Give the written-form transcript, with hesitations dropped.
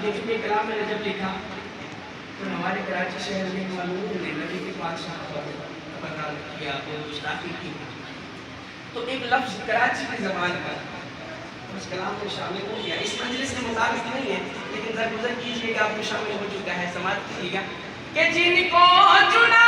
लेकिन ये कलाम मैंने जब लिखा तो हमारे कराची शहर में मालूम ने नबी के बादशाह पर बदनाम किया और गुस्ताखी की। तो एक लफ्ज़ कराची की ज़बान का उस कलाम में शामिल हो गया। इस मजलिस के मुताबिक नहीं है, लेकिन दरगुजर कीजिएगा, आपको शामिल हो चुका है। समाज कीजिएगा कि जिनको चुना